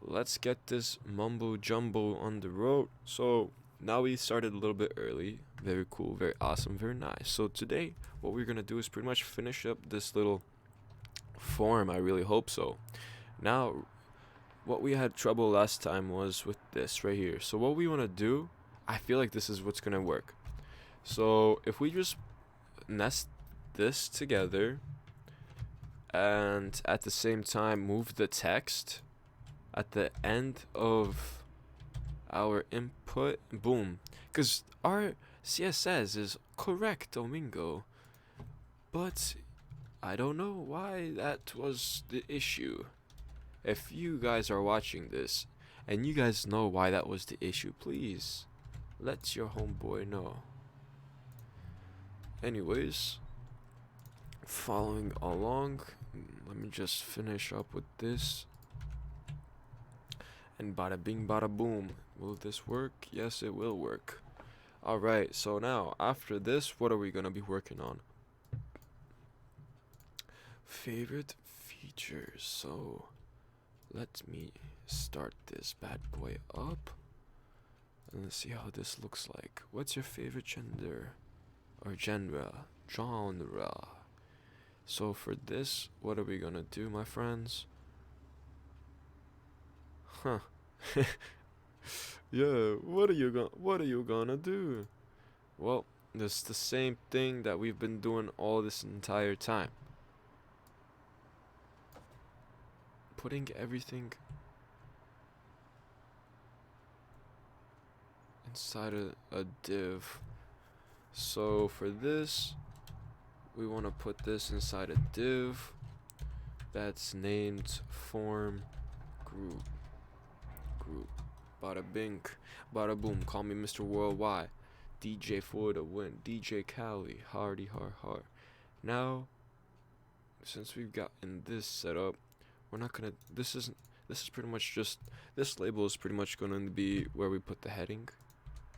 let's get this mumbo jumbo on the road. So now we started a little bit early. Very cool, very awesome, very nice. So today, what we're gonna do is pretty much finish up this little form. I really hope so. Now, what we had trouble last time was with this right here. So what we wanna do, I feel like this is what's gonna work. So if we just nest this together and at the same time move the text at the end of our input, boom, because our CSS is correct, Domingo, but I don't know why that was the issue. If you guys are watching this and you guys know why that was the issue, please let your homeboy know. Anyways, following along, let me just finish up with this. And bada bing bada boom. Will this work? Yes, it will work. Alright, so now after this, what are we gonna be working on? Favorite features. So let me start this bad boy up. And let's see how this looks like. What's your favorite gender? Or genre? Genre. So for this, what are we gonna do, my friends? Huh. Yeah, what are you gonna do? Well, it's the same thing that we've been doing all this entire time. Putting everything inside a div. So for this, we want to put this inside a div that's named form group. Bada bing, bada boom. Call me Mr. Worldwide. DJ for the win. DJ Cali. Hardy har har. Now, since we've gotten this set up, we're not gonna. This is pretty much just. This label is pretty much gonna be where we put the heading.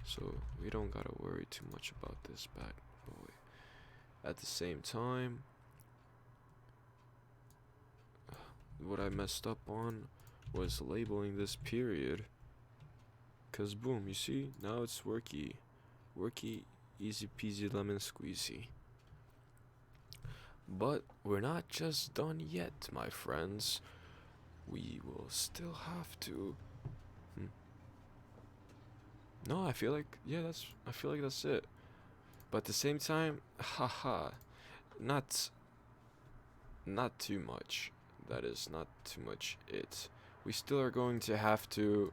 So we don't gotta worry too much about this bad boy. At the same time, what I messed up on was labeling this period. Cause boom, you see, now it's worky, easy peasy lemon squeezy. But we're not just done yet, my friends. We will still have to. No, I feel like that's it. But at the same time, haha, not too much. That is not too much it. We still are going to have to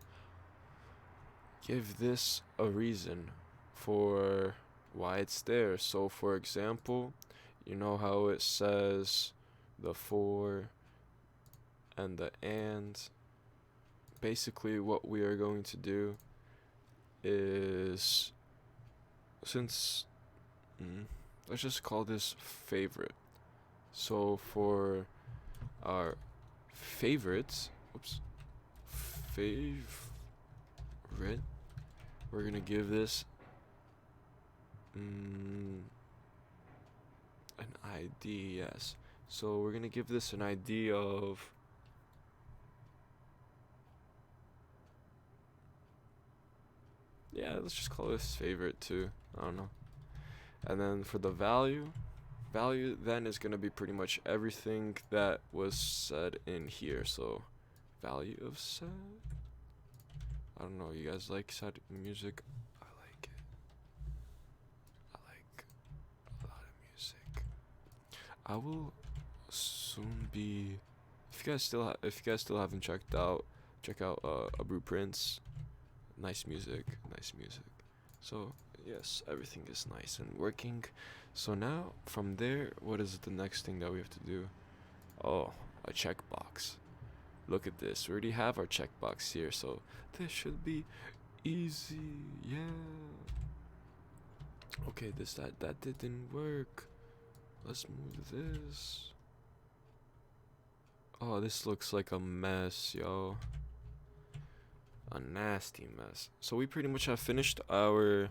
give this a reason for why it's there. So for example, you know how it says the for and the and. Basically what we are going to do is, since let's just call this favorite. So for our favorites, favorite, we're gonna give this an ID, yes. So we're gonna give this an ID of let's just call this favorite too. I don't know. And then for the value then is gonna be pretty much everything that was said in here. So value of set. I don't know, you guys like sad music? I like it. I like a lot of music. I will soon be. If you guys still haven't checked out, check out Abu Prince. Nice music. So yes, everything is nice and working. So now from there, what is the next thing that we have to do? Oh, a checkbox. Look at this. We already have our checkbox here, so this should be easy. Yeah. Okay, that didn't work. Let's move this. Oh, this looks like a mess, yo. A nasty mess. So we pretty much have finished our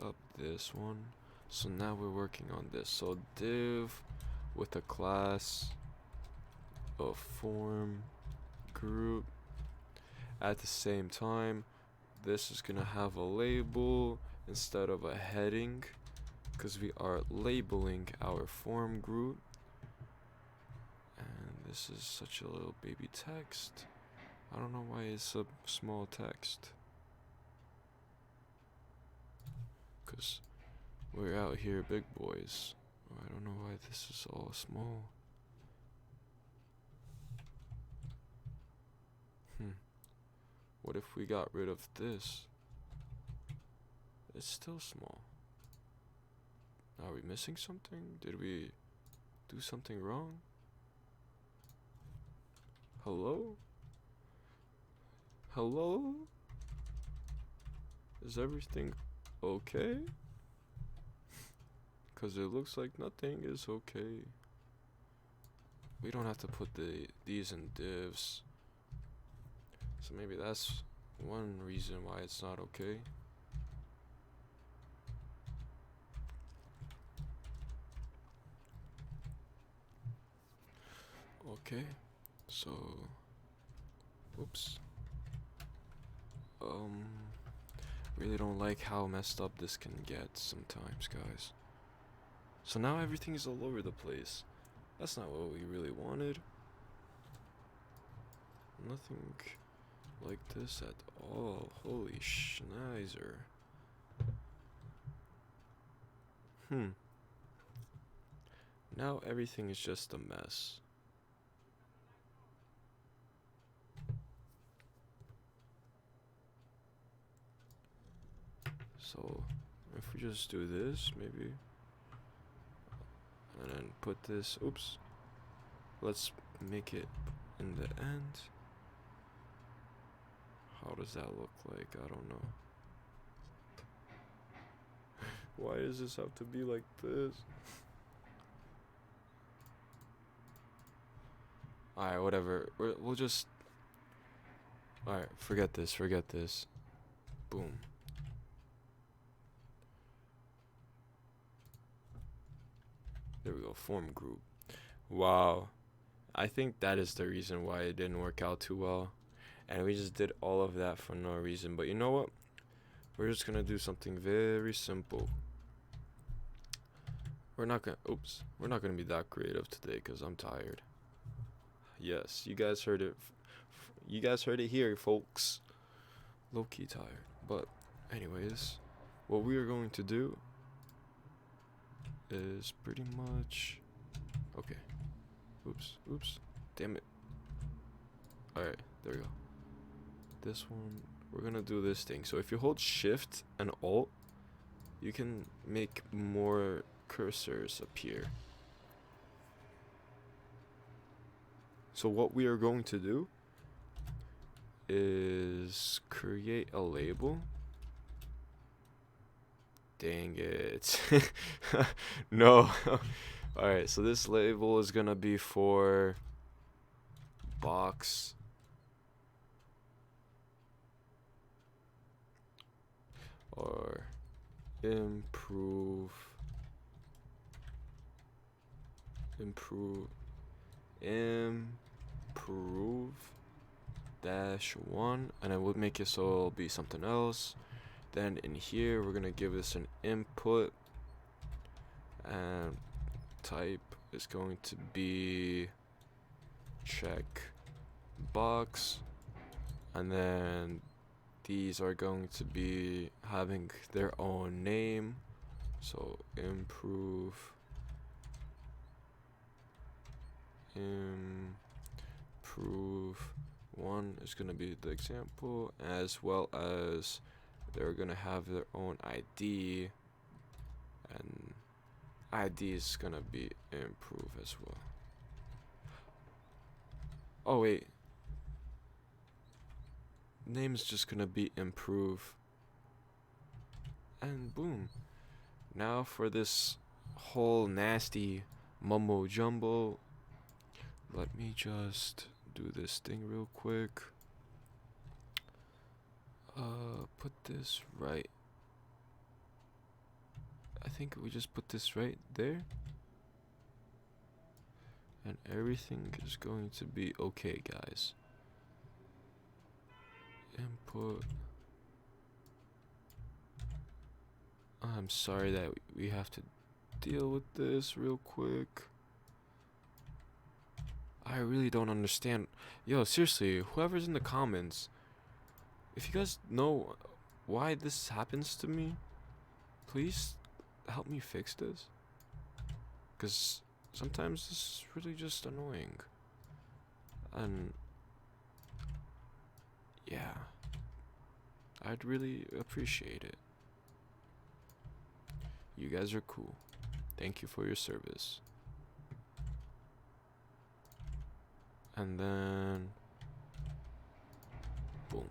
up this one. So now we're working on this. So div with a class of form group. At the same time, this is gonna have a label instead of a heading, because we are labeling our form group. And this is such a little baby text. I don't know why it's a small text, because we're out here big boys. I don't know why this is all small. What if we got rid of this? It's still small. Are we missing something? Did we do something wrong? Hello? Hello? Is everything okay? Cause it looks like nothing is okay. We don't have to put these in divs. So maybe that's one reason why it's not okay. Okay, so oops. Really don't like how messed up this can get sometimes, guys. So now everything is all over the place. That's not what we really wanted. Nothing like this at all. Holy schnizer. Now everything is just a mess. So if we just do this, maybe, and then put this, oops, let's make it in the end. How does that look like? I don't know. Why does this have to be like this? Alright, whatever. We'll just... Alright, forget this. Boom. There we go, form group. Wow. I think that is the reason why it didn't work out too well. And we just did all of that for no reason. But you know what? We're just gonna do something very simple. We're not gonna be that creative today because I'm tired. Yes, you guys heard it. You guys heard it here, folks. Low-key tired. But anyways, what we are going to do is pretty much... Okay. Oops. Damn it. Alright, there we go. This one, we're gonna do this thing. So if you hold Shift and Alt, you can make more cursors appear. So what we are going to do is create a label. Dang it. No. Alright, so this label is gonna be for box or improve -1, and I would make it so it'll be something else. Then in here we're gonna give this an input, and type is going to be check box, and then these are going to be having their own name. So improve one is going to be the example, as well as they're going to have their own ID, and ID is going to be improve as well. Oh wait, name is just going to be improve, and boom. Now for this whole nasty mumbo jumbo, let me just do this thing real quick. Put this right I think we just put this right there. And everything is going to be okay, guys. Input. I'm sorry that we have to deal with this real quick. I really don't understand. Yo, seriously, whoever's in the comments, if you guys know why this happens to me, please help me fix this. Because sometimes this is really just annoying. And yeah, I'd really appreciate it. You guys are cool. Thank you for your service. And then boom.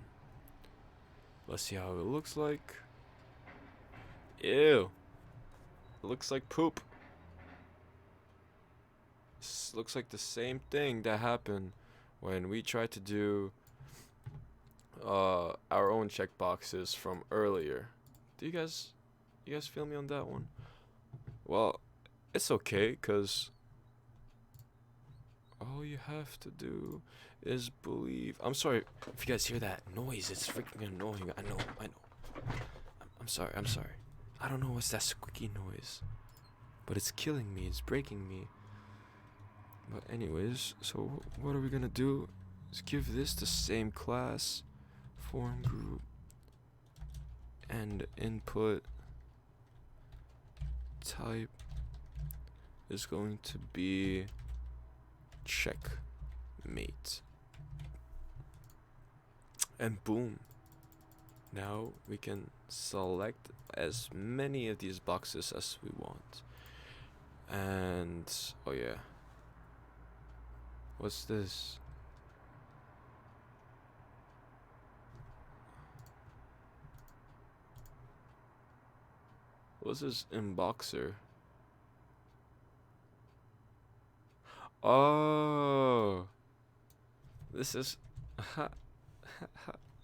Let's see how it looks like. Ew. It looks like poop. This looks like the same thing that happened when we tried to do our own checkboxes from earlier. Do you guys feel me on that one? Well, it's okay, cause all you have to do is believe. I'm sorry if you guys hear that noise. It's freaking annoying. I know. I'm sorry. I don't know what's that squeaky noise, but it's killing me. It's breaking me. But anyways, so what are we gonna do? Is give this the same class, form group, and input type is going to be checkmate. And boom. Now we can select as many of these boxes as we want. And oh yeah. What's this? What's this inboxer? Oh, this is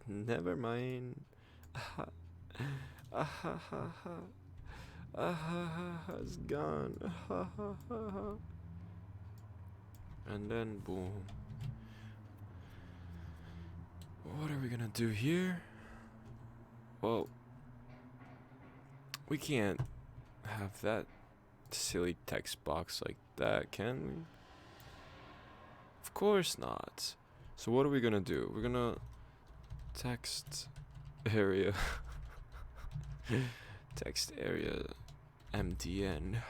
never mind. It's gone. And then boom. What are we gonna do here? Well, we can't have that silly text box like that, can we? Of course not. So what are we gonna do? We're gonna text area text area MDN.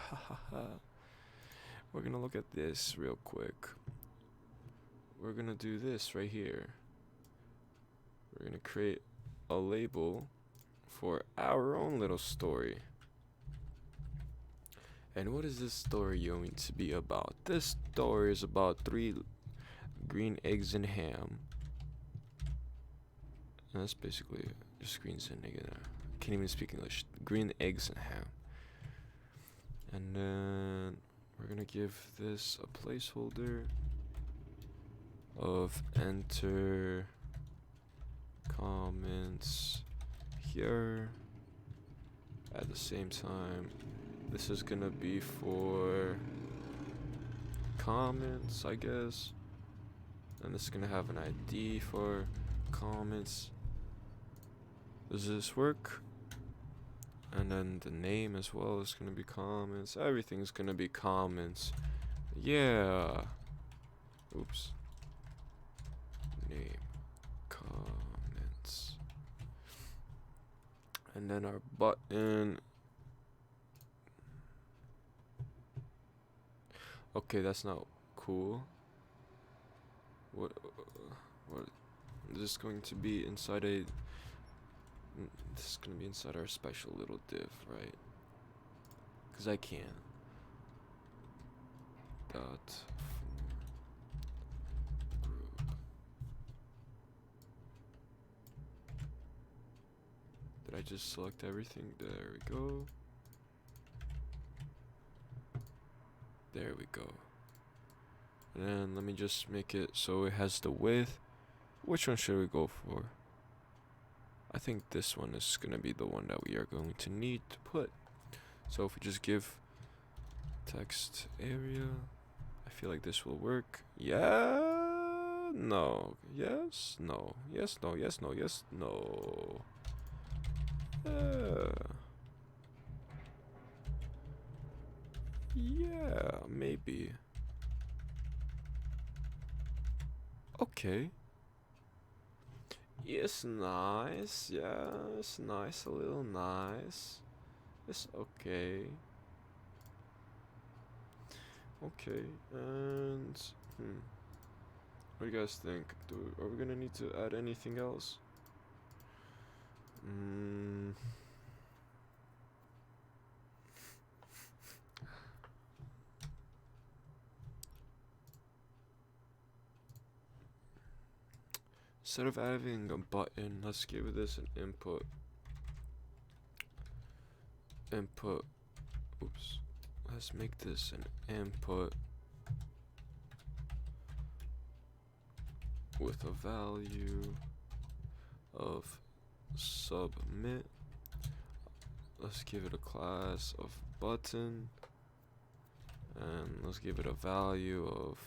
We're gonna look at this real quick. We're gonna do this right here. We're gonna create a label for our own little story. And what is this story going to be about? This story is about 3 green eggs and ham. And that's basically just greens and egg. Can't even speak English. Green eggs and ham. And then we're gonna give this a placeholder of enter comments here. At the same time, this is gonna be for comments, I guess. And this is gonna have an ID for comments. Does this work? And then the name as well is gonna be comments. Everything's gonna be comments. Yeah. Oops. Name. Comments. And then our button. Okay, that's not cool. What is this going to be inside a... This is going to be inside our special little div, right? Because I can. Dot group. Did I just select everything? There we go. There we go. And then let me just make it so it has the width. Which one should we go for? I think this one is gonna be the one that we are going to need to put. So if we just give text area, I feel like this will work. Yeah, no, yes, no, yes, no, yes, no, yes, no. Yeah, maybe. Okay. It's nice, yeah, it's nice, a little nice. It's okay. Okay, and what do you guys think? Are we gonna need to add anything else? Instead of adding a button, let's give this an input. Oops. Let's make this an input with a value of submit. Let's give it a class of button, and let's give it a value of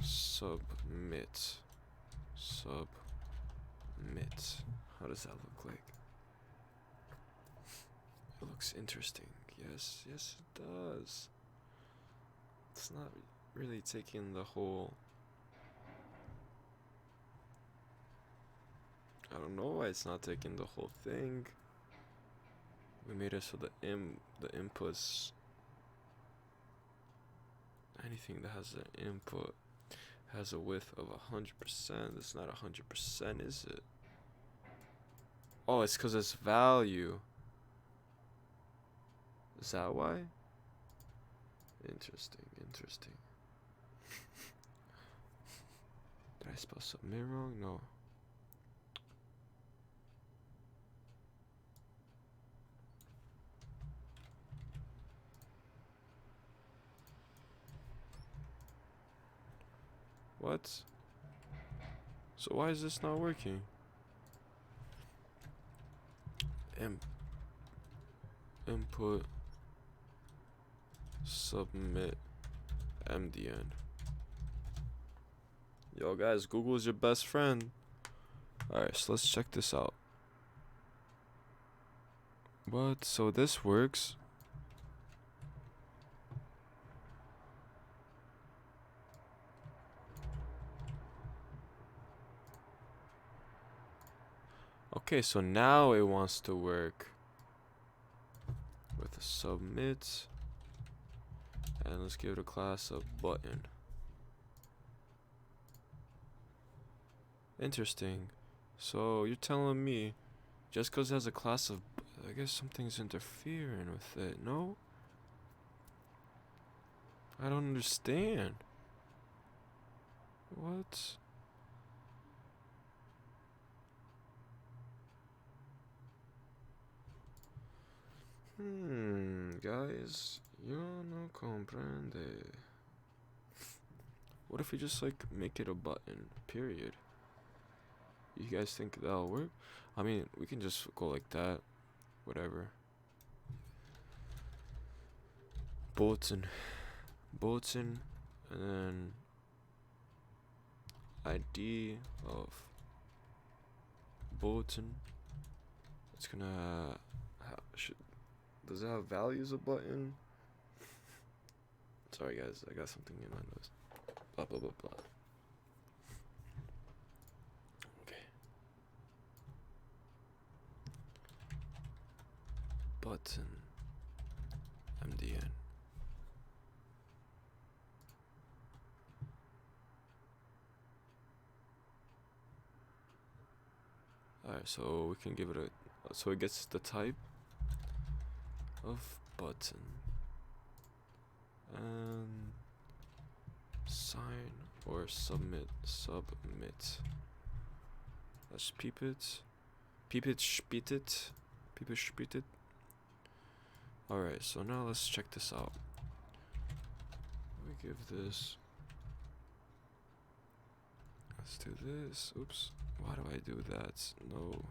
submit. How does that look like? It looks interesting. Yes, it does. It's not really taking the whole. I don't know why it's not taking the whole thing. We made it so the inputs, anything that has an input has a width of 100%. It's not 100%, is it? Oh, it's because it's value. Is that why? Interesting. Did I spell submit wrong? No. What? So why is this not working? Input submit MDN. Yo guys, Google is your best friend. Alright, so let's check this out. What? So this works. Okay, so now it wants to work with a submit, and let's give it a class of button. Interesting. So you're telling me just because it has a class of, I guess something's interfering with it, no? I don't understand. What? Guys, yo no comprende. What if we just like make it a button, period? You guys think that'll work? I mean, we can just go like that, whatever. Bulletin, and then ID of bulletin. It's gonna does it have values of button? Sorry guys, I got something in my nose. Blah blah blah blah. Okay. Button MDN. Alright, so we can give it a, so it gets the type of button and sign or submit. Let's peep it, spit it. Alright, so now let's check this out. We give this, let's do this. Oops, why do I do that? No.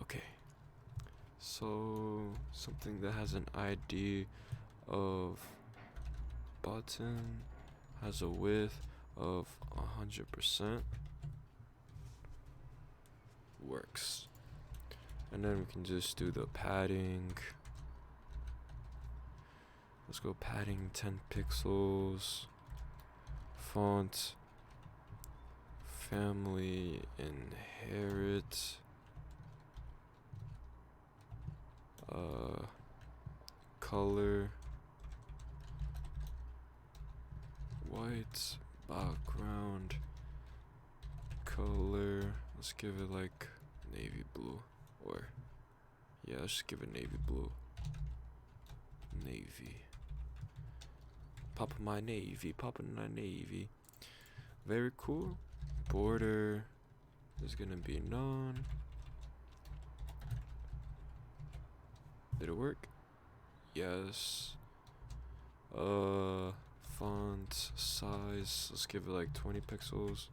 Okay, So something that has an ID of button has a width of 100% works. And then we can just do the padding. Let's go padding 10 pixels. Font, family, inherit. Color, white, background, color. Let's give it like navy blue, or yeah, let's just give it navy blue. Navy. Pop my navy, popping my navy. Very cool. Border is gonna be none. Did it work? Yes. Font size, let's give it like 20 pixels.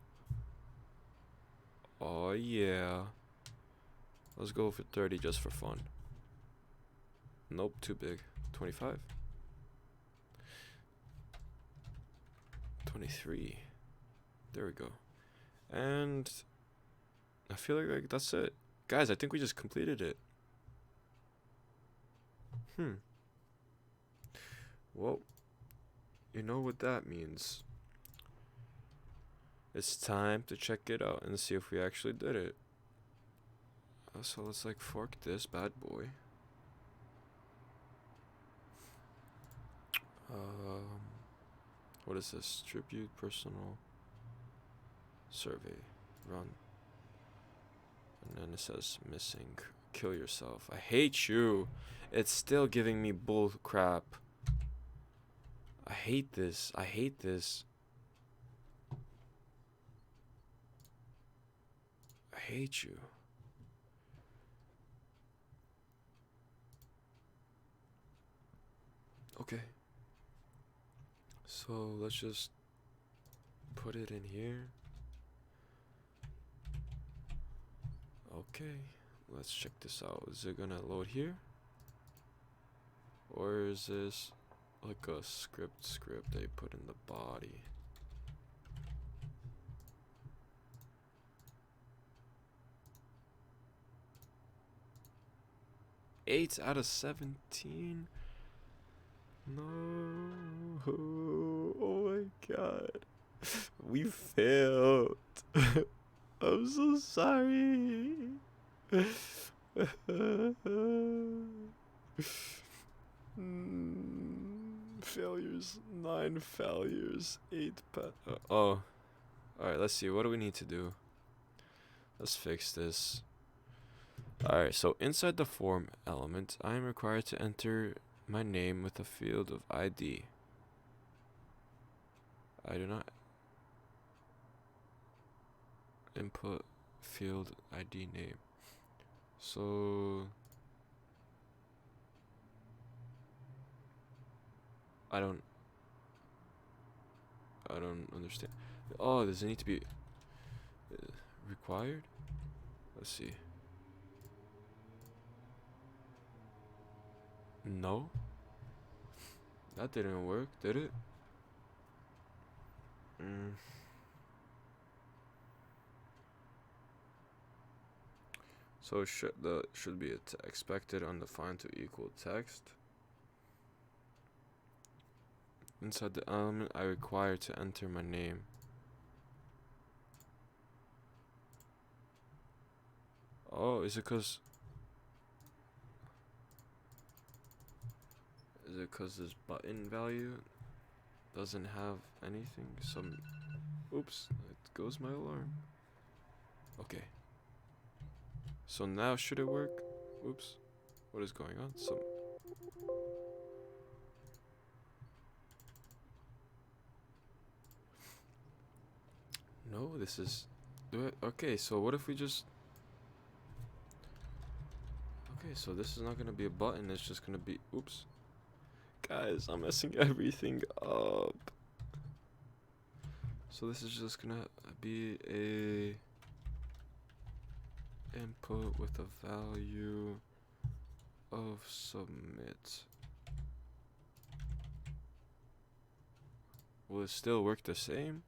Oh yeah. Let's go for 30 just for fun. Nope, too big. 25. 23. There we go. And I feel like that's it. Guys, I think we just completed it. Well, you know what that means. It's time to check it out and see if we actually did it. So let's like fork this bad boy. What is this? Tribute personal survey run. And then it says missing. Kill yourself. I hate you. It's still giving me bull crap. I hate this. I hate this. I hate you. Okay. So let's just put it in here. Okay. Let's check this out. Is it gonna load here? Or is this like a script they put in the body? Eight out of 17? No. Oh my god. We failed. I'm so sorry. Failures. 9 failures. 8 oh. Alright, let's see. What do we need to do? Let's fix this. Alright, so inside the form element, I am required to enter my name with a field of ID. I do not input field ID name. So I don't understand. Oh, does it need to be required? Let's see. No. That didn't work, did it? So should be expected undefined to equal text. Inside the element, I require to enter my name. Oh, is it cause this button value doesn't have anything? Oops, it goes my alarm. Okay. So now should it work? Oops. What is going on? No, this is okay, so what if we just okay, so this is not gonna be a button, it's just gonna be oops. Guys, I'm messing everything up. So this is just gonna be a input with a value of submit. Will it still work the same?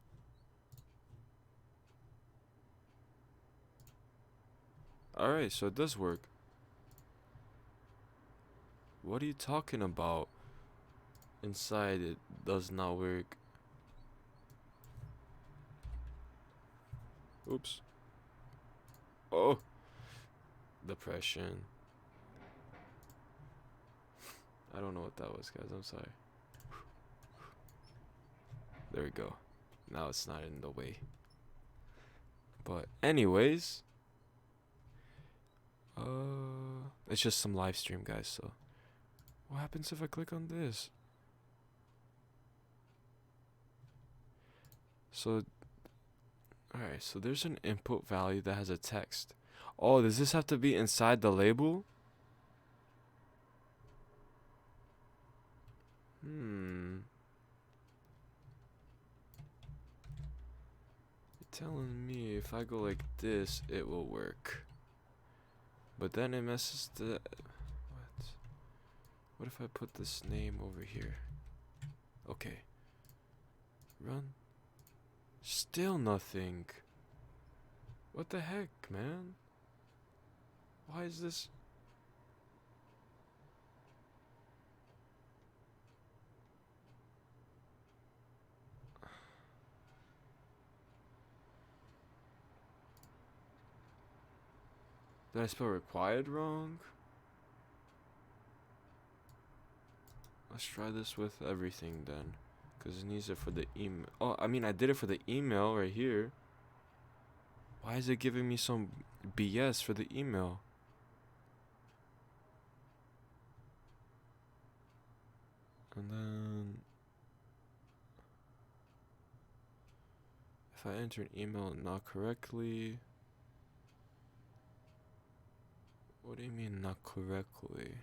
Alright, so it does work. What are you talking about? Inside it does not work. Oops. Oh. Depression. I don't know what that was, guys. I'm sorry. There we go. Now it's not in the way. But anyways, it's just some live stream, guys. So what happens if I click on this? So alright, so there's an input value that has a text. Oh, does this have to be inside the label? You're telling me if I go like this, it will work. But then it messes the... What if I put this name over here? Okay. Run. Still nothing. What the heck, man? Why is this... Did I spell required wrong? Let's try this with everything then. Because it needs it for the email. Oh, I mean, I did it for the email right here. Why is it giving me some BS for the email? And then... if I enter an email not correctly... What do you mean not correctly?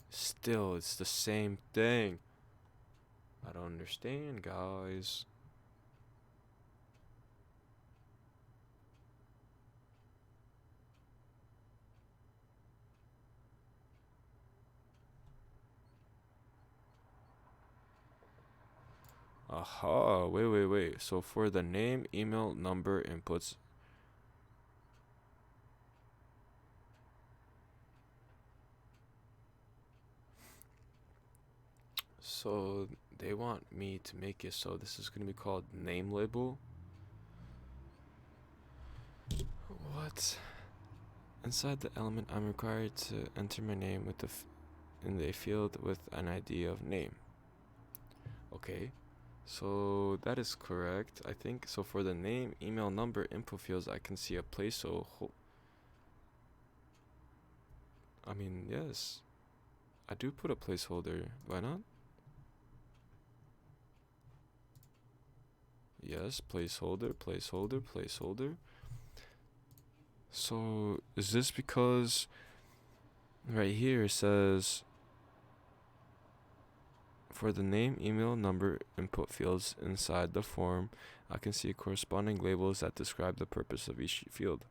Still, it's the same thing. I don't understand, guys. Aha, wait. So for the name, email, number, inputs. So they want me to make it so this is going to be called name label. What? Inside the element, I'm required to enter my name with in the field with an ID of name. Okay, so that is correct, I think. So for the name, email, number, input fields, I can see a placeholder. I mean, yes, I do put a placeholder. Why not? Yes, placeholder. So is this because right here it says for the name, email, number, input fields inside the form, I can see corresponding labels that describe the purpose of each field.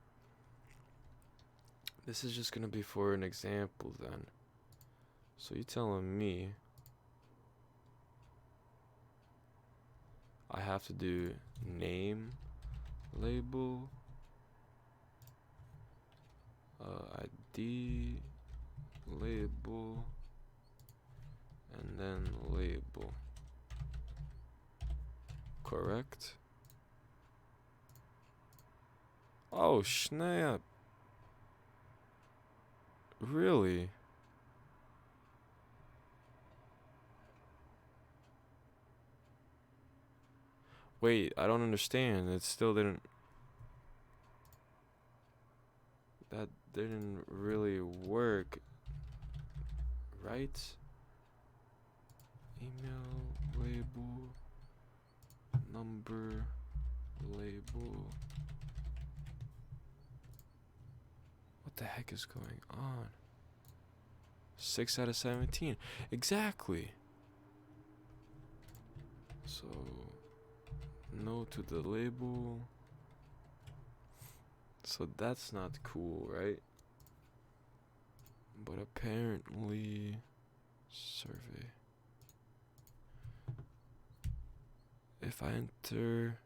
This is just gonna be for an example then. So you're telling me I have to do name label, ID label, and then label. Correct? Oh snap. Really? Wait, I don't understand. It still didn't... That didn't really work. Right? Email label. number label. What the heck is going on? 6 out of 17. Exactly. So no to the label. So that's not cool, right? But apparently survey. If I enter,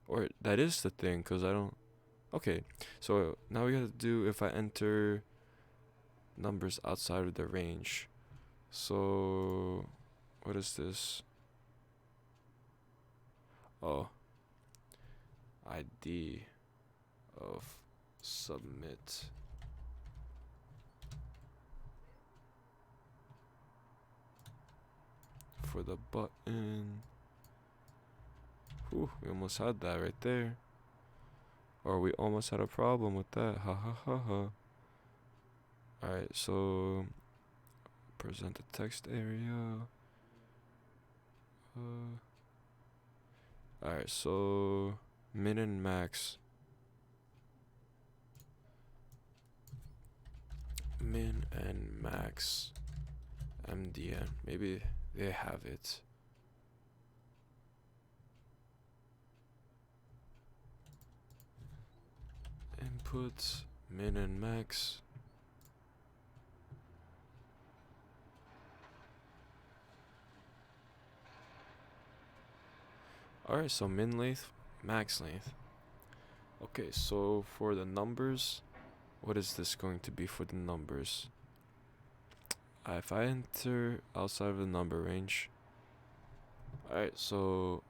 or that is the thing, because I don't. Okay, so now we gotta do if I enter numbers outside of the range. So what is this? Oh, ID of submit. For the button. Whew, we almost had that right there. Or we almost had a problem with that. Ha ha ha ha. Alright, so present the text area. Alright, so min and max. Min and max MDN. Maybe they have it. Input min and max. Alright, so min length, max length. Okay, so for the numbers, what is this going to be for the numbers? If I enter outside of the number range. Alright, so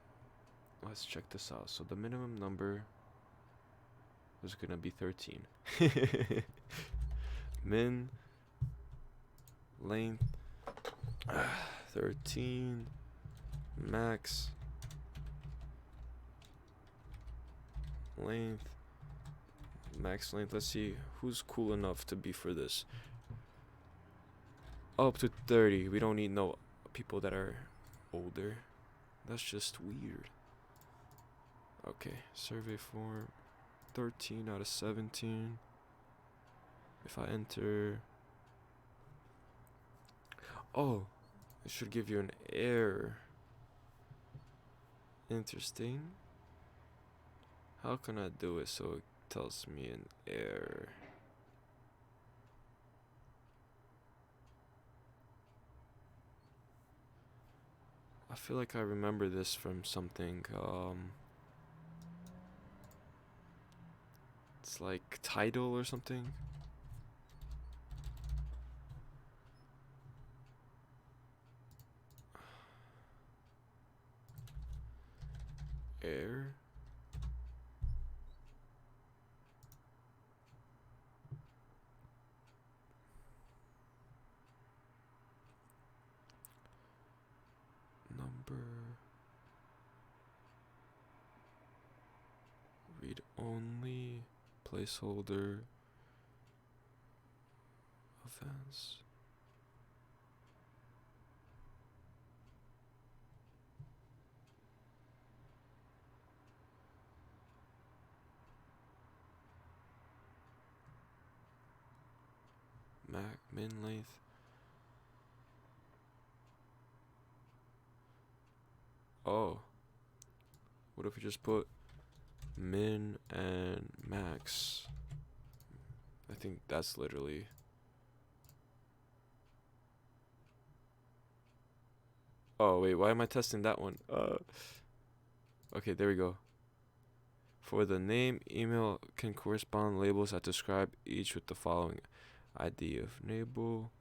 let's check this out. So the minimum number is gonna be 13. Min length 13, max length, max length. Let's see who's cool enough to be for this. Up to 30. We don't need no people that are older. That's just weird. Okay, survey form 13 out of 17. If I enter, oh, it should give you an error. Interesting. How can I do it so it tells me an error? I feel like I remember this from something. It's like Tidal or something. Error. Number. Read only. Placeholder. Offense. Min length. Oh. What if we just put min and max? I think that's literally. Oh wait, why am I testing that one? Okay, there we go. For the name, email can correspond labels that describe each with the following: ID of label.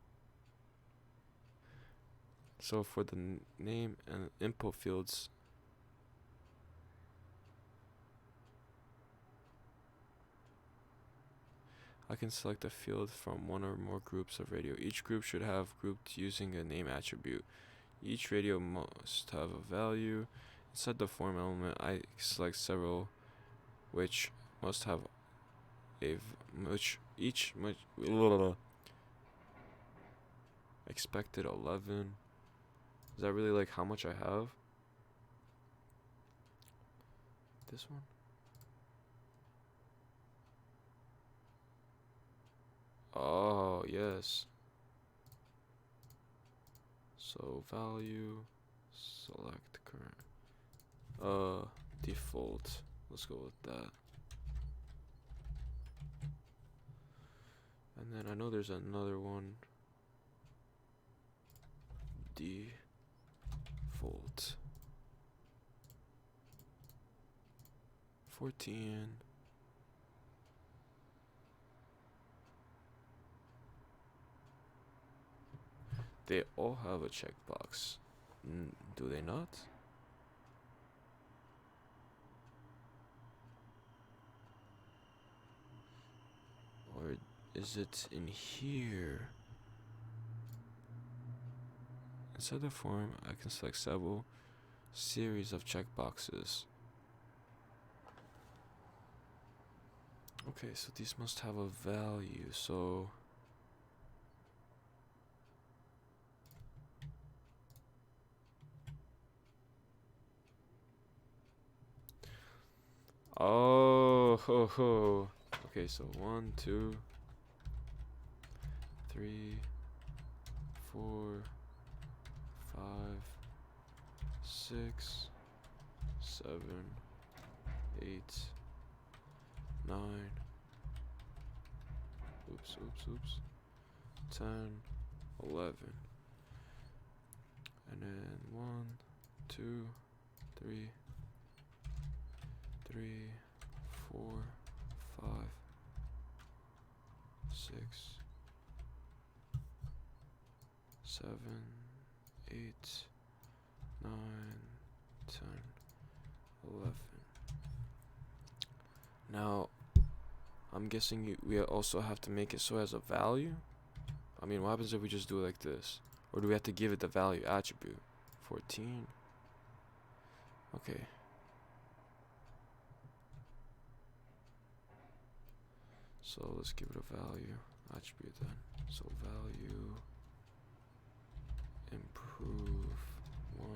So for the name and input fields, I can select a field from one or more groups of radio. Each group should have grouped using a name attribute. Each radio must have a value. Inside the form element, I select several, which must have a expected 11, Is that really like how much I have? This one? Oh, yes. So value, select current. Default. Let's go with that. And then I know there's another one. Default. 14. They all have a checkbox. Do they not? Or is it in here? Inside the form, I can select several series of checkboxes. Okay, so these must have a value, so oh ho ho. Okay, so 1, 2, 3, 4, 5, 6, 7, 8, 9. Oops. 10, 11. And then 1, 2, 3, 4, 5, 6, 7, 8, 9, 10, 11. Now, I'm guessing we also have to make it so it has a value. I mean, what happens if we just do it like this? Or do we have to give it the value attribute? 14. Okay. So let's give it a value attribute then. So value improve 1.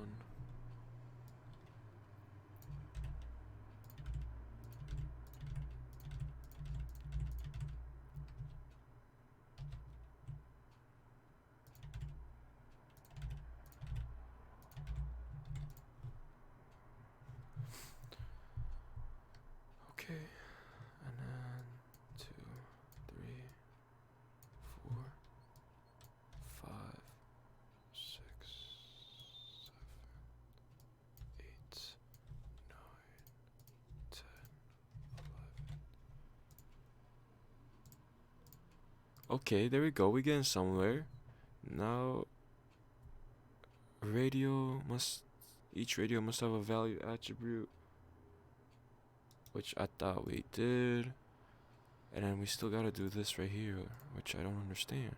Okay, and then 2, 3, 4, 5, 6, 7, 8, 9, 10, 11. Okay, there we go. We're getting somewhere. Now, each radio must have a value attribute, which I thought we did. And then we still gotta do this right here, which I don't understand.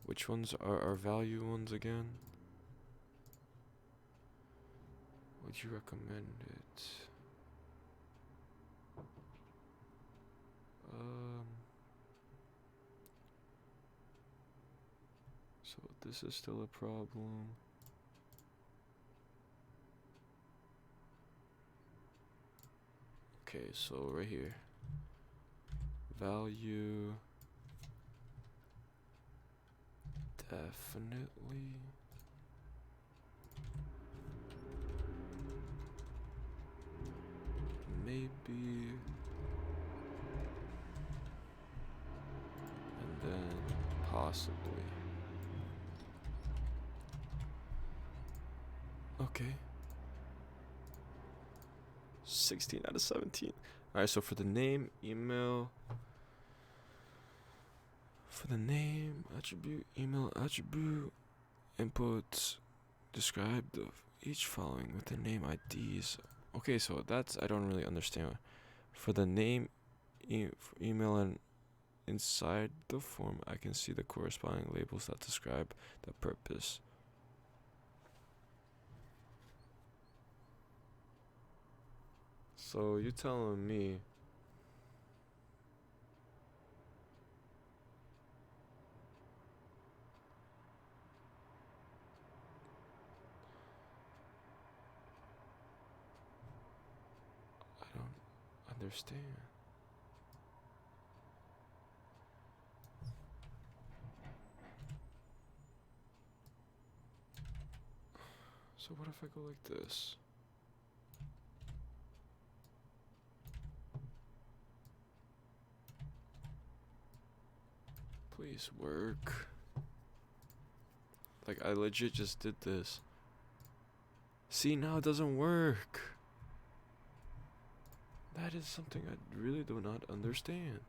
Which ones are our value ones again? Would you recommend it? So this is still a problem. Okay, so right here. Value definitely. Maybe. And then possibly. Okay. 16 out of 17. Alright, so for the name, email. For the name, attribute, email, attribute, input, describe each following with the name IDs. Okay, so that's, I don't really understand. For the name, email, and inside the form, I can see the corresponding labels that describe the purpose. So you're telling me I don't understand. So what if I go like this? Please work. Like, I legit just did this. See, now it doesn't work. That is something I really do not understand.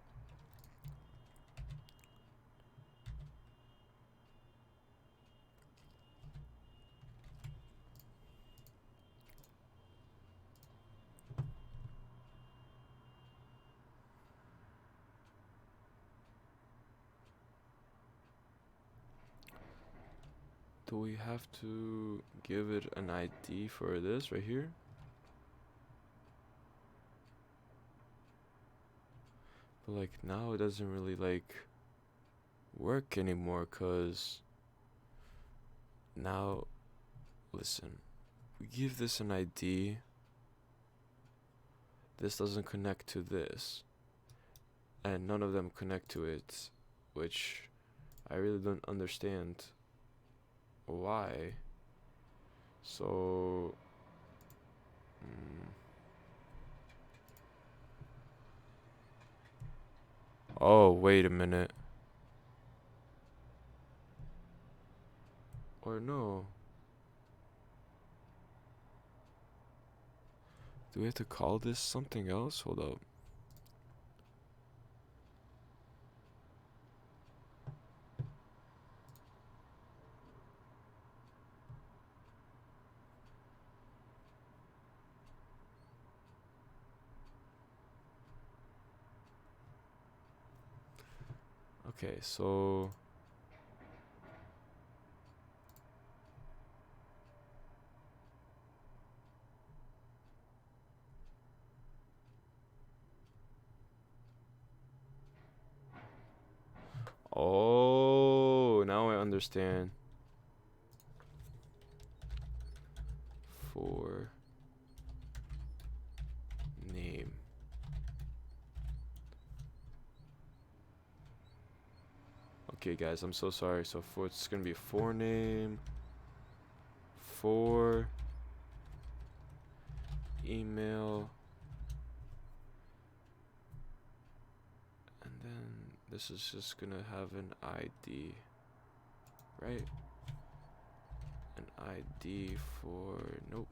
Do we have to give it an ID for this right here? But like now it doesn't really like work anymore, cause now, listen, we give this an ID. This doesn't connect to this, and none of them connect to it, which I really don't understand why. So oh, wait a minute. Or no. Do we have to call this something else? Hold up. Okay, so oh, now I understand. For name. Okay, guys, I'm so sorry. So for it's gonna be for name, for email, and then this is just gonna have an ID, right? An ID for nope.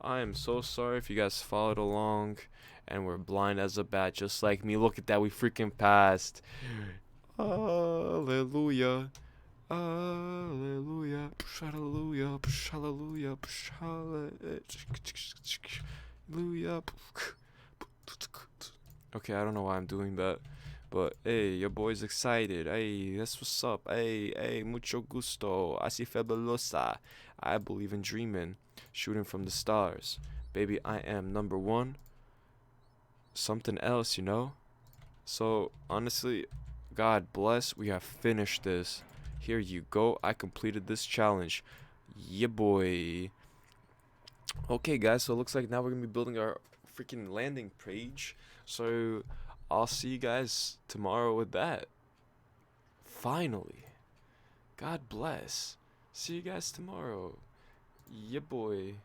I am so sorry if you guys followed along and were blind as a bat just like me. Look at that, we freaking passed. Hallelujah. Hallelujah. Hallelujah. Hallelujah. Hallelujah. Okay, I don't know why I'm doing that. But hey, your boy's excited. Hey, that's what's up. Hey, mucho gusto. Así fabulosa. I believe in dreaming, shooting from the stars. Baby, I am number one. Something else, you know? So, honestly, God bless, we have finished this. Here you go. I completed this challenge. Yeah, boy. Okay, guys, so it looks like now we're going to be building our freaking landing page. So, I'll see you guys tomorrow with that. Finally. God bless. See you guys tomorrow. Yeah, boy.